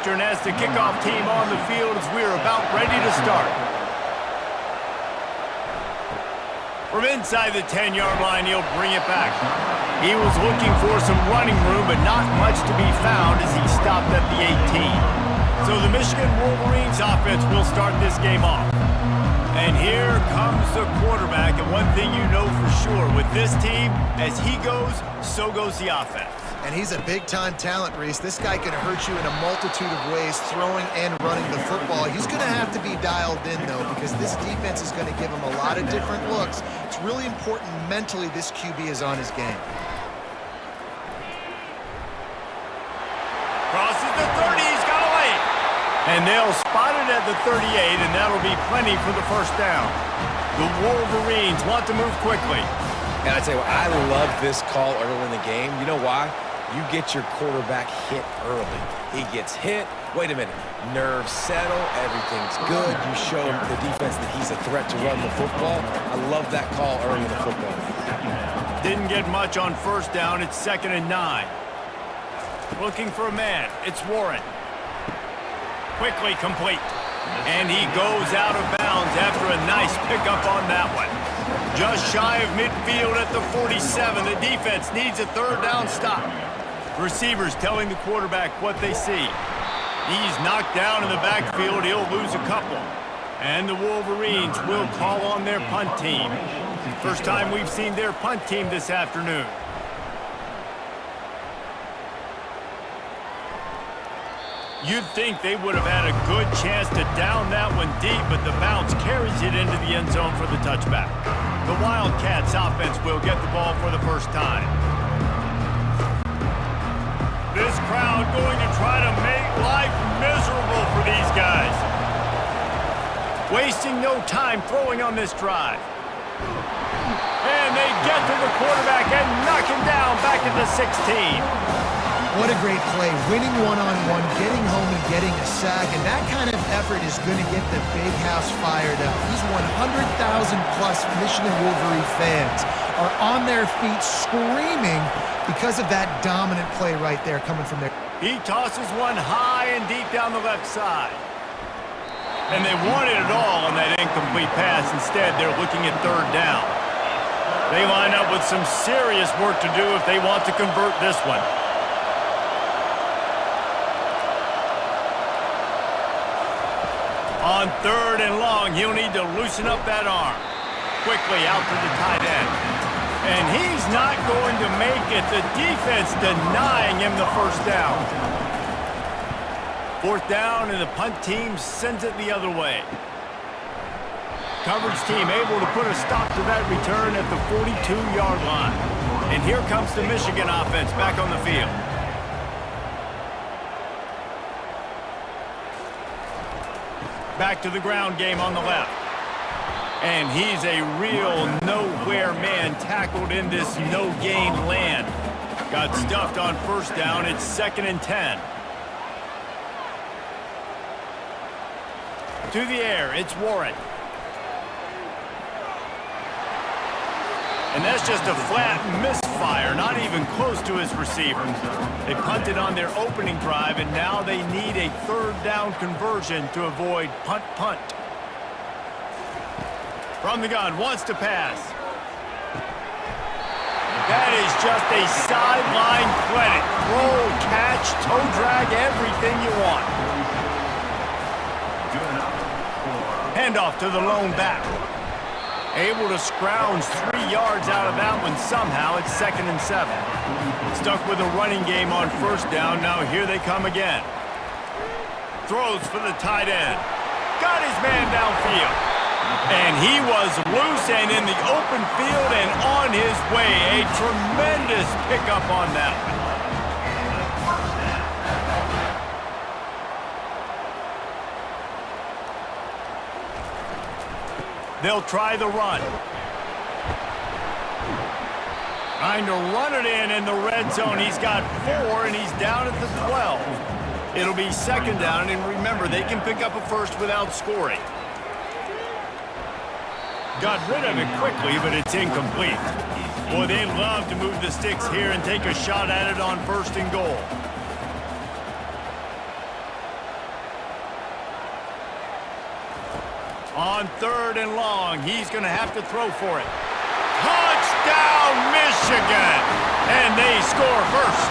As the kickoff team on the field as we're about ready to start. From inside the 10-yard line, he'll bring it back. He was looking for some running room, but not much to be found as he stopped at the 18. So the Michigan Wolverines offense will start this game off. And here comes the quarterback, and one thing you know for sure, with this team, as he goes, so goes the offense. And he's a big-time talent, Reese. This guy can hurt you in a multitude of ways, throwing and running the football. He's going to have to be dialed in, though, because this defense is going to give him a lot of different looks. It's really important mentally this QB is on his game. Crosses the 30, he's got away. And they'll spot it at the 38, and that'll be plenty for the first down. The Wolverines want to move quickly. And I tell you what, I love this call early in the game. You know why? You get your quarterback hit early. He gets hit. Wait a minute. Nerves settle. Everything's good. You show the defense that he's a threat to run the football. I love that call early in the football. Didn't get much on first down. It's 2nd and 9. Looking for a man. It's Warren. Quickly complete. And he goes out of bounds after a nice pickup on that one. Just shy of midfield at the 47. The defense needs a 3rd down stop. Receivers telling the quarterback what they see. He's knocked down in the backfield. He'll lose a couple. And the Wolverines will call on their punt team. First time we've seen their punt team this afternoon. You'd think they would have had a good chance to down that one deep, but the bounce carries it into the end zone for the touchback. The Wildcats offense will get the ball for the first time. This crowd going to try to make life miserable for these guys. Wasting no time throwing on this drive. And they get to the quarterback and knock him down back at the 16. What a great play, winning one-on-one, getting home and getting a sack, and that kind of effort is going to get the big house fired up. These 100,000-plus Michigan Wolverine fans are on their feet screaming because of that dominant play right there coming from there. He tosses one high and deep down the left side. And they wanted it all on that incomplete pass. Instead, they're looking at 3rd down. They line up with some serious work to do if they want to convert this one. On 3rd and long, he'll need to loosen up that arm. Quickly out to the tight end. And he's not going to make it. The defense denying him the first down. 4th down, and the punt team sends it the other way. Coverage team able to put a stop to that return at the 42-yard line. And here comes the Michigan offense back on the field. Back to the ground game on the left. And he's a real nowhere man tackled in this no-gain land. Got stuffed on first down. It's 2nd and 10. To the air, it's Warren. And that's just a flat misfire, not even close to his receiver. They punted on their opening drive, and now they need a 3rd down conversion to avoid punt. From the gun, wants to pass. That is just a sideline credit. Throw, catch, toe drag, everything you want. Handoff to the lone back. Able to scrounge 3 yards out of that one somehow. It's 2nd and 7. Stuck with a running game on first down. Now here they come again. Throws for the tight end. Got his man downfield. And he was loose and in the open field and on his way. A tremendous pickup on that one. They'll try the run. Trying to run it in the red zone. He's got 4, and he's down at the 12. It'll be 2nd down, and remember, they can pick up a first without scoring. Got rid of it quickly, but it's incomplete. Boy, they love to move the sticks here and take a shot at it on 1st and goal. On 3rd and long, he's going to have to throw for it. Touchdown, Michigan! And they score first.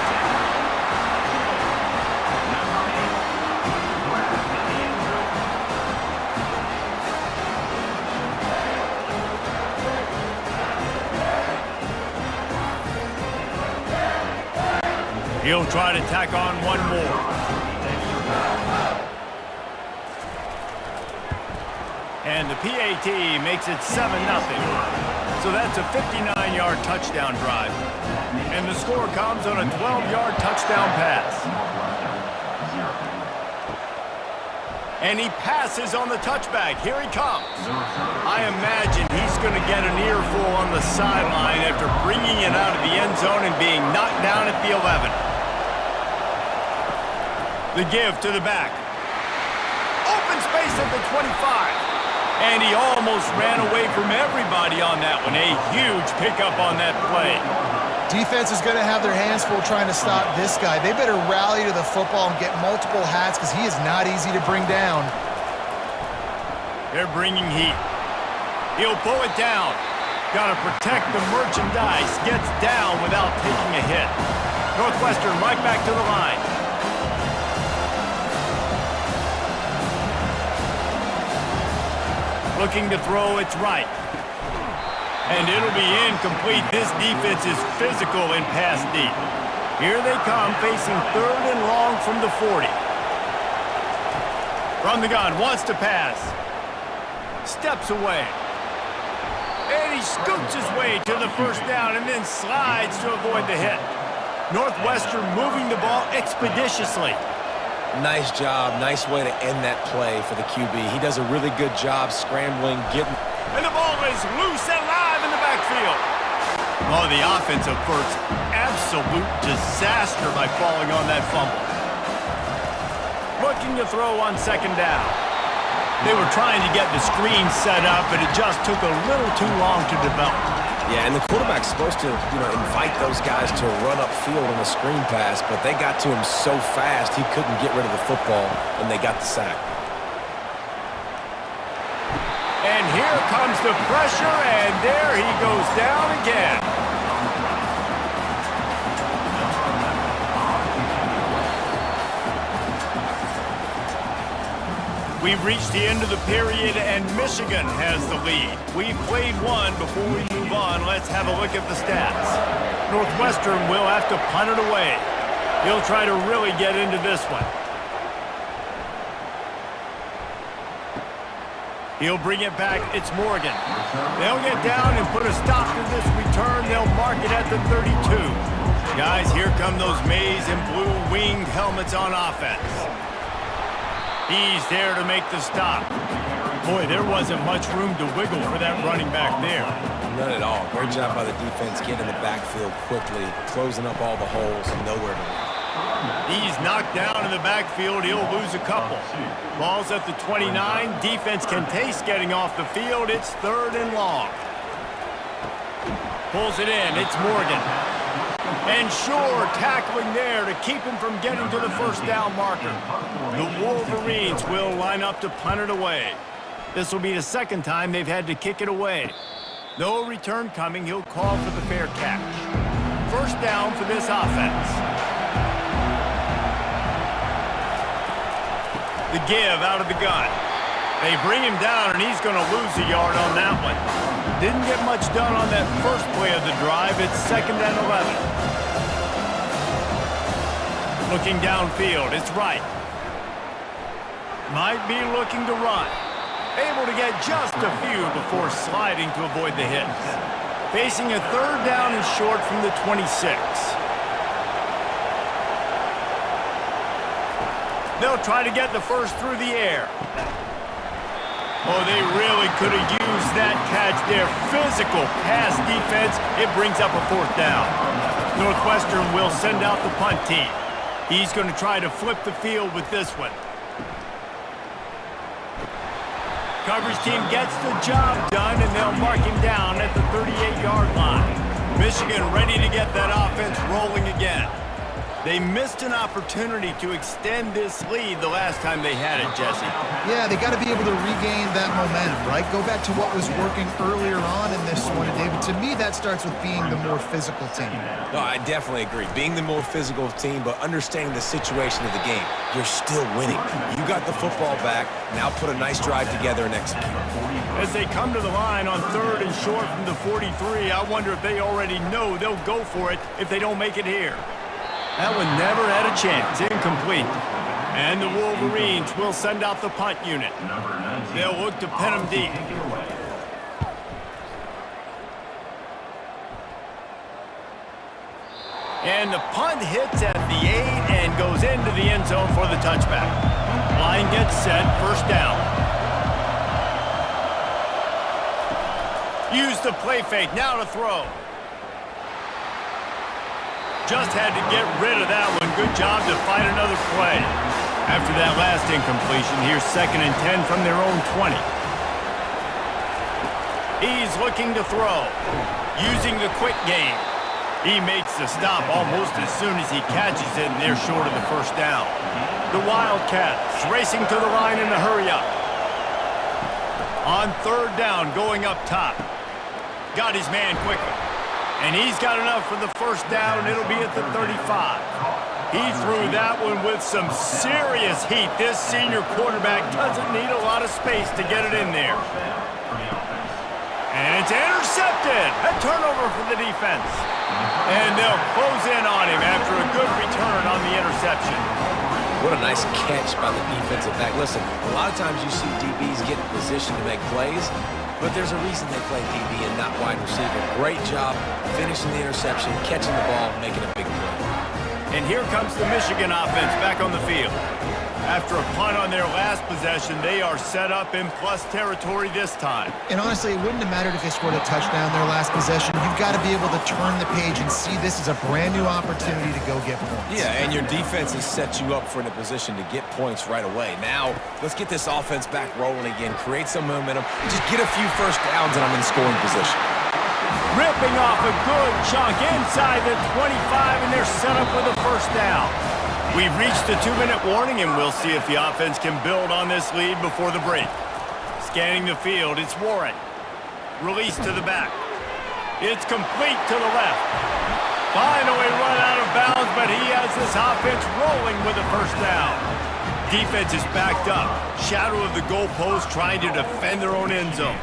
He'll try to tack on one more. And the PAT makes it 7-0. So that's a 59-yard touchdown drive. And the score comes on a 12-yard touchdown pass. And he passes on the touchback. Here he comes. I imagine he's going to get an earful on the sideline after bringing it out of the end zone and being knocked down at the 11. The give to the back. Open space at the 25. And he almost ran away from everybody on that one. A huge pickup on that play. Defense is going to have their hands full trying to stop this guy. They better rally to the football and get multiple hats because he is not easy to bring down. They're bringing heat. He'll pull it down. Got to protect the merchandise. Gets down without taking a hit. Northwestern right back to the line. Looking to throw, it's right. And it'll be incomplete. This defense is physical in pass deep. Here they come, facing 3rd and long from the 40. From the gun, wants to pass. Steps away. And he scoots his way to the first down and then slides to avoid the hit. Northwestern moving the ball expeditiously. Nice job. Nice way to end that play for the QB. He does a really good job scrambling, getting... And the ball is loose and live in the backfield. Oh, the offensive first. Absolute disaster by falling on that fumble. Looking to throw on 2nd down. They were trying to get the screen set up, but it just took a little too long to develop. Yeah, and the quarterback's supposed to, invite those guys to run upfield on the screen pass, but they got to him so fast he couldn't get rid of the football, and they got the sack. And here comes the pressure, and there he goes down again. We've reached the end of the period, and Michigan has the lead. We've played one. Before we move on, let's have a look at the stats. Northwestern will have to punt it away. He'll try to really get into this one. He'll bring it back. It's Morgan. They'll get down and put a stop to this return. They'll mark it at the 32. Guys, here come those maize and blue winged helmets on offense. He's there to make the stop. Boy, there wasn't much room to wiggle for that running back there. None at all. Great job by the defense getting in the backfield quickly, closing up all the holes, nowhere to run. He's knocked down in the backfield. He'll lose a couple. Ball's at the 29. Defense can taste getting off the field. It's 3rd and long. Pulls it in. It's Morgan. And Shore tackling there to keep him from getting to the first down marker. The Wolverines will line up to punt it away. This will be the 2nd time they've had to kick it away. No return coming. He'll call for the fair catch. First down for this offense. The give out of the gun. They bring him down, and he's going to lose a yard on that one. Didn't get much done on that first play of the drive. It's 2nd and 11. Looking downfield, it's right. Might be looking to run. Able to get just a few before sliding to avoid the hits. Facing a 3rd down and short from the 26. They'll try to get the first through the air. Oh, they really could have used that catch there. Physical pass defense. It brings up a 4th down. Northwestern will send out the punt team. He's going to try to flip the field with this one. Coverage team gets the job done, and they'll mark him down at the 38-yard line. Michigan ready to get that offense rolling again. They missed an opportunity to extend this lead the last time they had it, Jesse. Yeah, they got to be able to regain that momentum, right? Go back to what was working earlier on in this one, and David, to me, that starts with being the more physical team. No, I definitely agree. Being the more physical team, but understanding the situation of the game. You're still winning. You got the football back. Now put a nice drive together and execute. As they come to the line on 3rd and short from the 43, I wonder if they already know they'll go for it if they don't make it here. That one never had a chance. Incomplete. And the Wolverines will send out the punt unit. They'll look to pin them deep. And the punt hits at the 8 and goes into the end zone for the touchback. Line gets set, first down. Use the play fake, now to throw. Just had to get rid of that one. Good job to find another play. After that last incompletion, here's 2nd and 10 from their own 20. He's looking to throw, using the quick game. He makes the stop almost as soon as he catches it, and they're short of the first down. The Wildcats racing to the line in the hurry-up. On 3rd down, going up top. Got his man quickly. And he's got enough for the first down, and it'll be at the 35. He threw that one with some serious heat. This senior quarterback doesn't need a lot of space to get it in there. And it's intercepted. A turnover for the defense. And they'll close in on him after a good return on the interception. What a nice catch by the defensive back. Listen, a lot of times you see DBs get in position to make plays, but there's a reason they play DB and not wide receiver. Great job finishing the interception, catching the ball, making a big play. And here comes the Michigan offense back on the field. After a punt on their last possession, they are set up in plus territory this time. And honestly, it wouldn't have mattered if they scored a touchdown their last possession. You've got to be able to turn the page and see this is a brand new opportunity to go get points. Yeah, and your defense has set you up for in a position to get points right away. Now, let's get this offense back rolling again, create some momentum, just get a few first downs, and I'm in scoring position. Ripping off a good chunk inside the 25, and they're set up with a first down. We've reached the 2-minute warning, and we'll see if the offense can build on this lead before the break. Scanning the field, it's Warren. Release to the back. It's complete to the left. Finally run out of bounds, but he has this offense rolling with a first down. Defense is backed up. Shadow of the goalpost trying to defend their own end zone.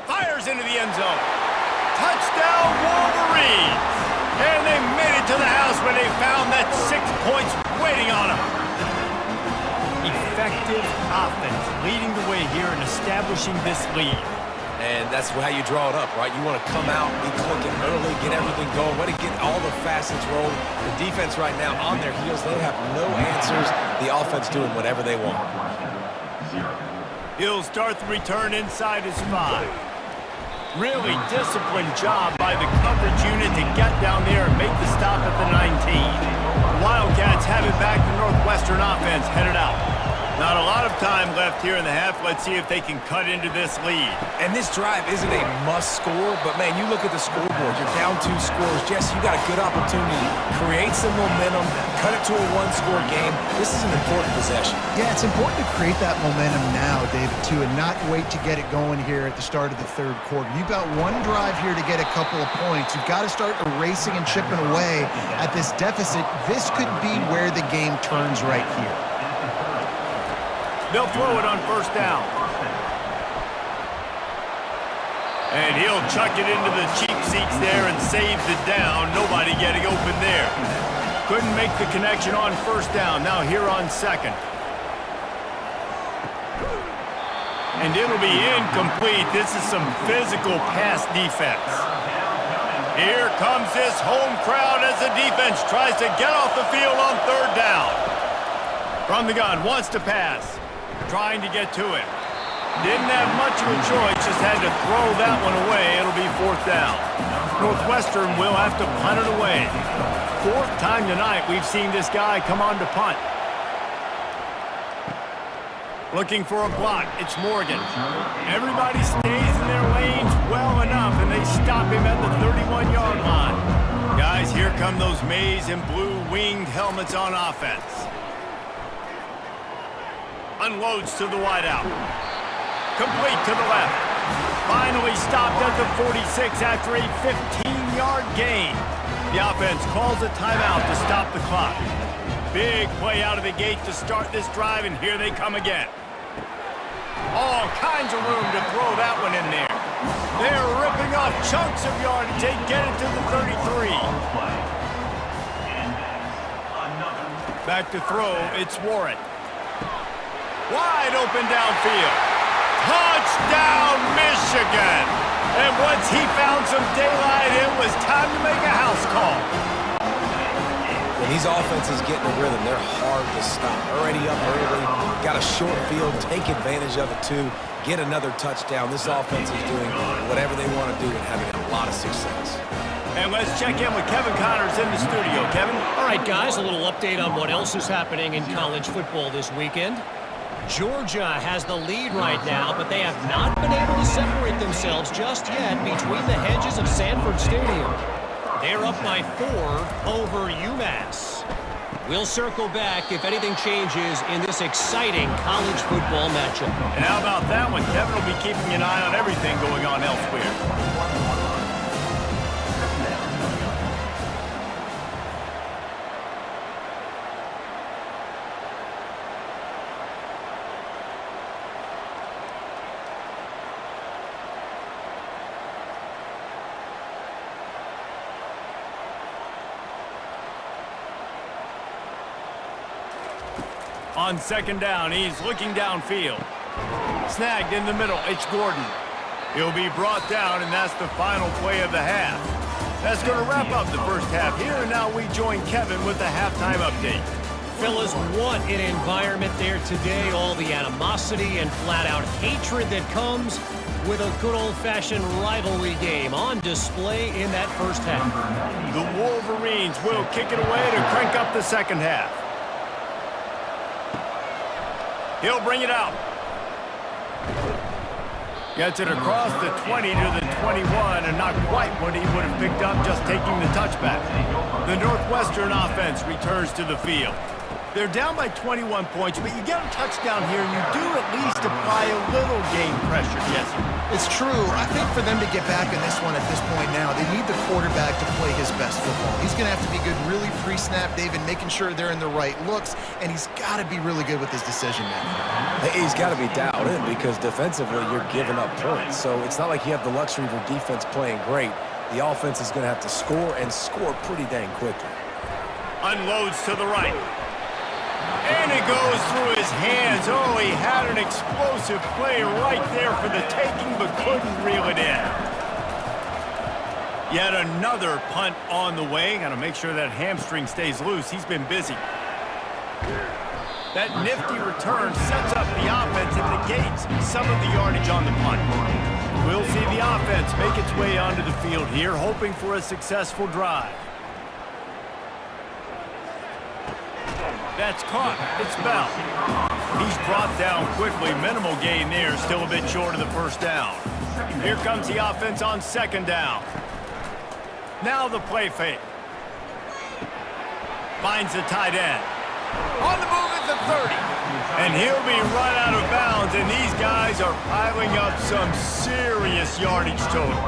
Fires into the end zone. Touchdown, Wolverines! And they made it to the house when they found that 6 points waiting on them. Effective offense leading the way here in establishing this lead. And that's how you draw it up, right? You want to come out, be clicking early, get everything going, want to get all the facets rolling. The defense right now on their heels, they have no answers. The offense doing whatever they want. He'll start the return inside his 5. Really disciplined job by the coverage unit to get down there and make the stop at the 19. The Wildcats have it back. The Northwestern offense headed out. Not a lot of time left here in the half. Let's see if they can cut into this lead. And this drive isn't a must score, but man, you look at the scoreboard. You're down 2 scores. Jesse, you got a good opportunity. Create some momentum. Cut it to a 1-score game. This is an important possession. Yeah, it's important to create that momentum now, David, too, and not wait to get it going here at the start of the 3rd quarter. You've got one drive here to get a couple of points. You've got to start erasing and chipping away at this deficit. This could be where the game turns right here. They'll throw it on first down. And he'll chuck it into the cheap seats there and save the down. Nobody getting open there. Couldn't make the connection on first down. Now here on 2nd. And it'll be incomplete. This is some physical pass defense. Here comes this home crowd as the defense tries to get off the field on 3rd down. From the gun, wants to pass. Trying to get to him. Didn't have much of a choice, just had to throw that one away. It'll be 4th down. Northwestern will have to punt it away. 4th time tonight we've seen this guy come on to punt. Looking for a block, it's Morgan. Everybody stays in their lanes well enough, and they stop him at the 31-yard line. Guys, here come those maize and blue winged helmets on offense. Unloads to the wideout. Complete to the left. Finally stopped at the 46 after a 15-yard gain. The offense calls a timeout to stop the clock. Big play out of the gate to start this drive, and here they come again. All kinds of room to throw that one in there. They're ripping off chunks of yardage. They get it to the 33. Back to throw, it's Warren. Wide open downfield. Touchdown, Michigan! And once he found some daylight, it was time to make a house call. When these offenses get in a rhythm, they're hard to stop. Already up early, got a short field, take advantage of it too, get another touchdown. This offense is doing whatever they want to do and having a lot of success. And let's check in with Kevin Connors in the studio. Kevin? All right, guys, a little update on what else is happening in college football this weekend. Georgia has the lead right now, but they have not been able to separate themselves just yet between the hedges of Sanford Stadium. They're up by 4 over UMass. We'll circle back if anything changes in this exciting college football matchup. And how about that one? Kevin will be keeping an eye on everything going on elsewhere. On second down, he's looking downfield. Snagged in the middle, it's Gordon. He'll be brought down, and that's the final play of the half. That's going to wrap up the first half here, and now we join Kevin with the halftime update. Fellas, what an environment there today. All the animosity and flat-out hatred that comes with a good old-fashioned rivalry game on display in that first half. The Wolverines will kick it away to crank up the second half. He'll bring it out. Gets it across the 20 to the 21, and not quite what he would have picked up just taking the touchback. The Northwestern offense returns to the field. They're down by 21 points, but you get a touchdown here, and you do at least apply a little game pressure, Jesse. It's true. I think for them to get back in this one at this point now, they need the quarterback to play his best football. He's going to have to be good really pre-snap, David, making sure they're in the right looks, and he's got to be really good with his decision-making. He's got to be dialed in because defensively you're giving up points. So it's not like you have the luxury of your defense playing great. The offense is going to have to score and score pretty dang quickly. Unloads to the right. And it goes through his hands. Oh, he had an explosive play right there for the taking, but couldn't reel it in. Yet another punt on the way. Got to make sure that hamstring stays loose. He's been busy. That nifty return sets up the offense and negates some of the yardage on the punt. We'll see the offense make its way onto the field here, hoping for a successful drive. That's caught. It's Bell. He's brought down quickly. Minimal gain there. Still a bit short of the first down. Here comes the offense on second down. Now the play fake. Finds the tight end. On the move at the 30. And he'll be run out of bounds. And these guys are piling up some serious yardage total.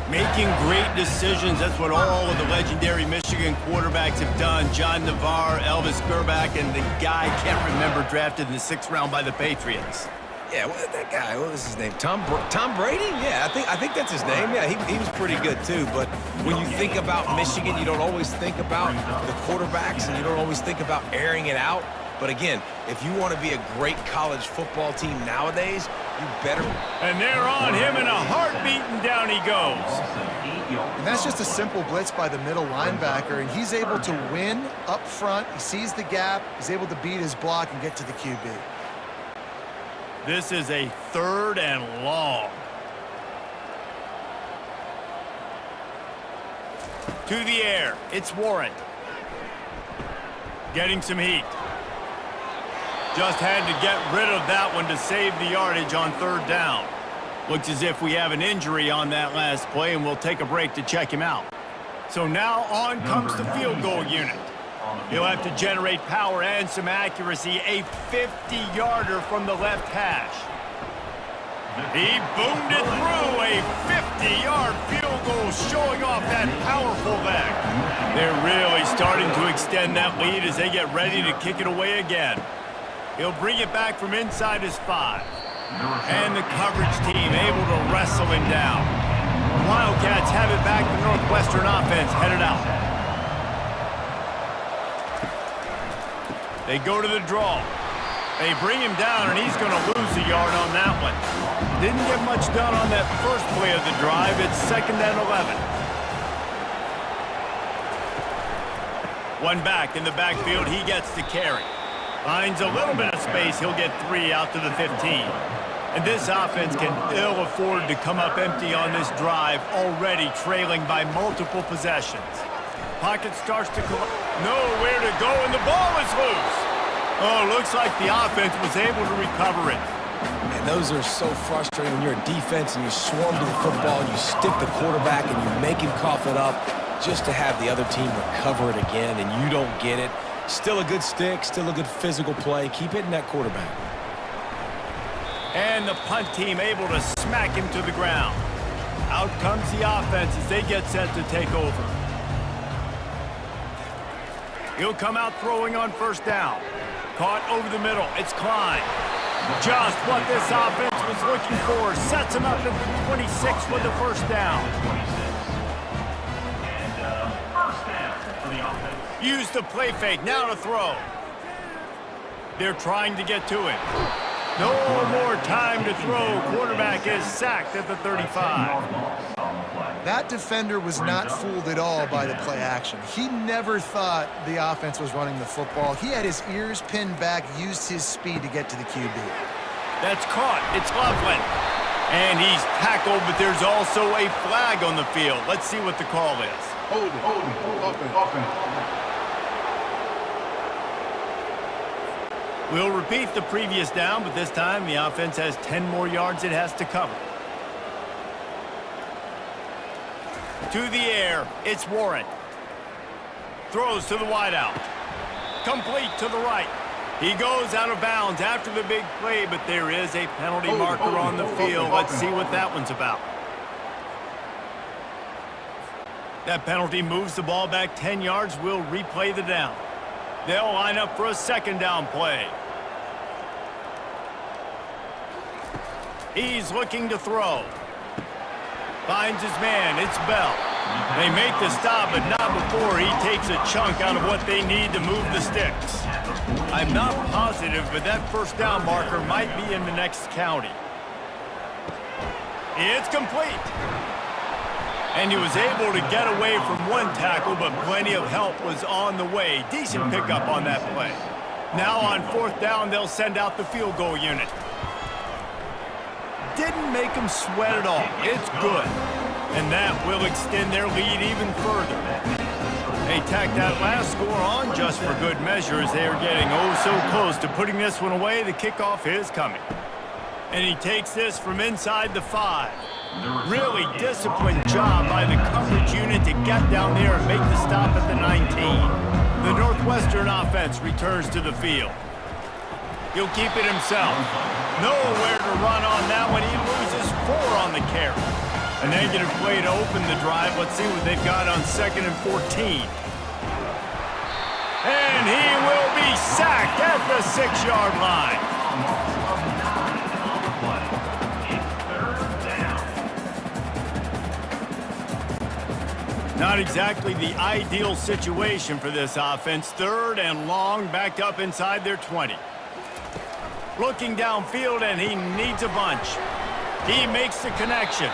Making great decisions, that's what all of the legendary Michigan quarterbacks have done. John Navarre, Elvis Gerbach, and the guy, can't remember, drafted in the 6th round by the Patriots. Yeah, that guy, what was his name? Tom Brady? Yeah, I think that's his name. Yeah, he was pretty good too. But when you think about Michigan, you don't always think about the quarterbacks, and you don't always think about airing it out. But again, if you want to be a great college football team nowadays, you better. And they're on him in a heartbeat, and down he goes. And that's just a simple blitz by the middle linebacker, and he's able to win up front. He sees the gap. He's able to beat his block and get to the QB. This is a 3rd and long. To the air, it's Warren. Getting some heat. Just had to get rid of that one to save the yardage on 3rd down. Looks as if we have an injury on that last play, and we'll take a break to check him out. So now on comes the field goal unit. He'll have to generate power and some accuracy, a 50-yarder from the left hash. He boomed it through, a 50-yard field goal showing off that powerful leg. They're really starting to extend that lead as they get ready to kick it away again. He'll bring it back from inside his 5. And the coverage team able to wrestle him down. Wildcats have it back, the Northwestern offense headed out. They go to the draw. They bring him down, and he's going to lose a yard on that one. Didn't get much done on that first play of the drive. It's 2nd and 11. One back in the backfield. He gets the carry. Finds a little bit of space. He'll get 3 out to the 15. And this offense can ill afford to come up empty on this drive, already trailing by multiple possessions. Pocket starts to collapse. Nowhere to go, and the ball is loose. Oh, looks like the offense was able to recover it. And those are so frustrating when you're a defense and you swarm to the football and you stick the quarterback and you make him cough it up just to have the other team recover it again, and you don't get it. Still a good stick, still a good physical play. Keep hitting that quarterback. And the punt team able to smack him to the ground. Out comes the offense as they get set to take over. He'll come out throwing on 1st down. Caught over the middle. It's Klein. Just what this offense was looking for. Sets him up at the 26 with the 1st down. Use the play fake. Now to throw. They're trying to get to him. No more time to throw. Quarterback is sacked at the 35. That defender was not fooled at all by the play action. He never thought the offense was running the football. He had his ears pinned back, used his speed to get to the QB. That's caught. It's Loveland. And he's tackled, but there's also a flag on the field. Let's see what the call is. Hold it. We'll repeat the previous down, but this time the offense has 10 more yards it has to cover. To the air, it's Warren. Throws to the wideout. Complete to the right. He goes out of bounds after the big play, but there is a penalty marker on the field. Let's see what that one's about. That penalty moves the ball back 10 yards. We'll replay the down. They'll line up for a 2nd down play. He's looking to throw. Finds his man. It's Bell. They make the stop, but not before he takes a chunk out of what they need to move the sticks. I'm not positive, but that 1st down marker might be in the next county. It's complete. And he was able to get away from one tackle, but plenty of help was on the way. Decent pickup on that play. Now on 4th down, they'll send out the field goal unit. Didn't make them sweat at all. It's good. And that will extend their lead even further. They tack that last score on just for good measure as they are getting oh so close to putting this one away. The kickoff is coming. And he takes this from inside the 5. Really disciplined job by the coverage unit to get down there and make the stop at the 19. The Northwestern offense returns to the field. He'll keep it himself. Nowhere to run on that one. He loses 4 on the carry. A negative play to open the drive. Let's see what they've got on 2nd and 14. And he will be sacked at the 6-yard line. Not exactly the ideal situation for this offense. 3rd and long, backed up inside their 20. Looking downfield, and he needs a bunch. He makes the connection.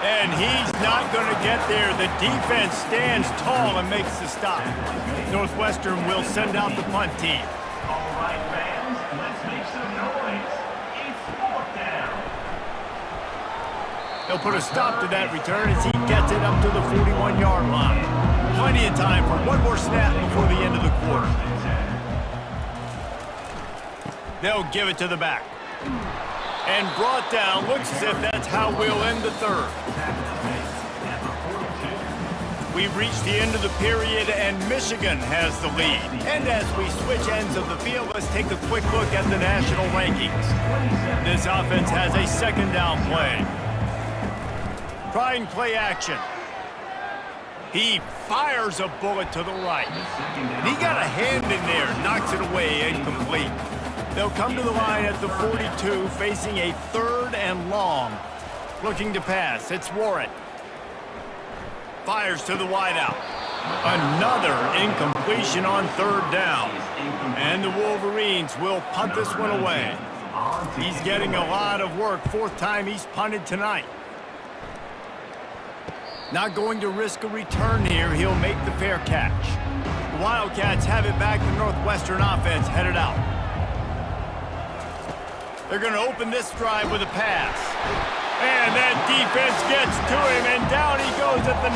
And he's not going to get there. The defense stands tall and makes the stop. Northwestern will send out the punt team. All right, fans, let's make some noise. It's 4th down. They'll put a stop to that return as he gets it up to the 41-yard line. Plenty of time for one more snap before the end of the quarter. They'll give it to the back. And brought down. Looks as if that's how we'll end the 3rd. we've reached the end of the period, and Michigan has the lead. And as we switch ends of the field, let's take a quick look at the national rankings. This offense has a second down play. Trying play action. He fires a bullet to the right. And he got a hand in there, knocks it away, incomplete. They'll come to the line at the 42, facing a 3rd and long. Looking to pass, it's Warren. Fires to the wideout. Another incompletion on 3rd down. And the Wolverines will punt this one away. He's getting a lot of work. 4th time he's punted tonight. Not going to risk a return here. He'll make the fair catch. The Wildcats have it back. The Northwestern offense headed out. They're going to open this drive with a pass. And that defense gets to him, and down he goes at the 9.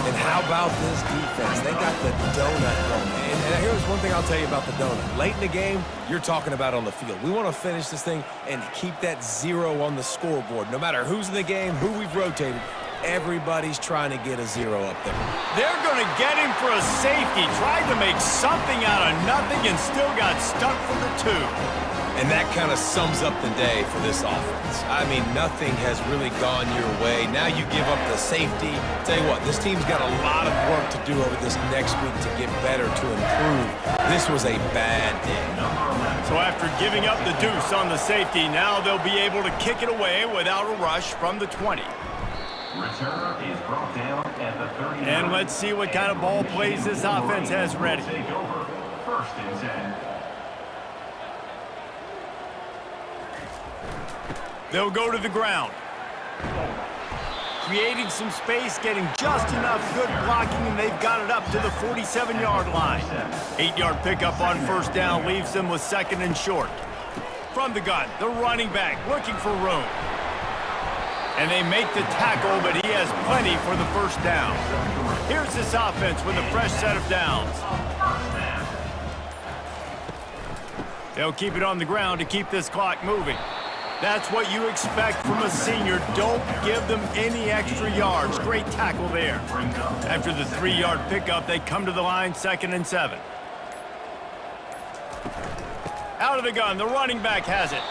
And how about this defense? They got the donut going. And here's one thing I'll tell you about the donut. Late in the game, you're talking about on the field. We want to finish this thing and keep that 0 on the scoreboard. No matter who's in the game, who we've rotated, everybody's trying to get a 0 up there. They're going to get him for a safety. Tried to make something out of nothing and still got stuck for the 2. And that kind of sums up the day for this offense. I mean, nothing has really gone your way. Now you give up the safety. Tell you what, this team's got a lot of work to do over this next week to get better, to improve. This was a bad day. So after giving up the deuce on the safety, now they'll be able to kick it away without a rush from the 20. Return is brought down at the 39. And let's see what kind of ball plays this offense has ready. Take over 1st and 10. They'll go to the ground. Creating some space, getting just enough good blocking, and they've got it up to the 47-yard line. 8-yard pickup on 1st down leaves them with 2nd and short. From the gun, the running back looking for room. And they make the tackle, but he has plenty for the 1st down. Here's this offense with a fresh set of downs. They'll keep it on the ground to keep this clock moving. That's what you expect from a senior. Don't give them any extra yards. Great tackle there. After the 3-yard pickup, they come to the line 2nd and 7. Out of the gun, the running back has it.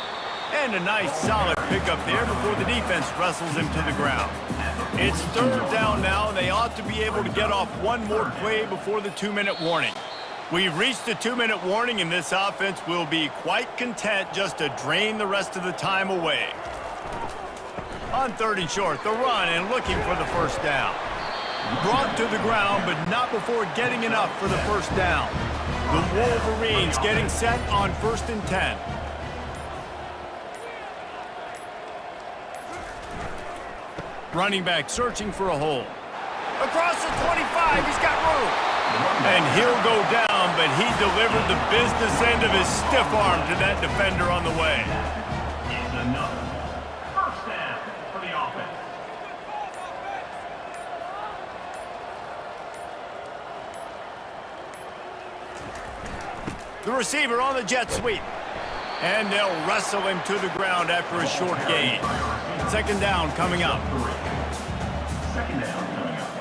And a nice solid pickup there before the defense wrestles him to the ground. It's 3rd down now. They ought to be able to get off one more play before the 2-minute warning. We've reached the 2-minute warning, and this offense will be quite content just to drain the rest of the time away. On 3rd and short, the run and looking for the 1st down. Brought to the ground, but not before getting enough for the 1st down. The Wolverines getting set on 1st and 10. Running back searching for a hole. Across the 25, he's got room. And he'll go down, but he delivered the business end of his stiff arm to that defender on the way. Is another 1st down for the offense. The receiver on the jet sweep. And they'll wrestle him to the ground after a short gain. 2nd down coming up. 2nd down coming up.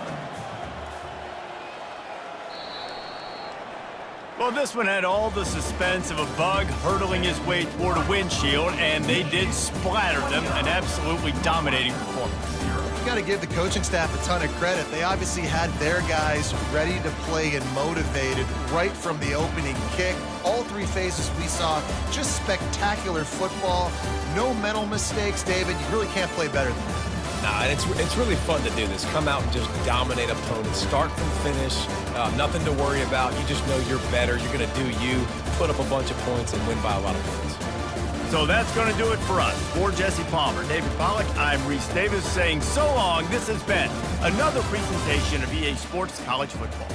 Well, this one had all the suspense of a bug hurtling his way toward a windshield, and they did splatter them. An absolutely dominating performance. You got to give the coaching staff a ton of credit. They obviously had their guys ready to play and motivated right from the opening kick. All 3 phases we saw, just spectacular football. No mental mistakes, David. You really can't play better than that. Nah, and it's really fun to do this. Come out and just dominate opponents. Start from finish. Nothing to worry about. You just know you're better. You're going to do you, put up a bunch of points, and win by a lot of points. So that's going to do it for us. For Jesse Palmer, David Pollack, I'm Reese Davis saying so long. This has been another presentation of EA Sports College Football.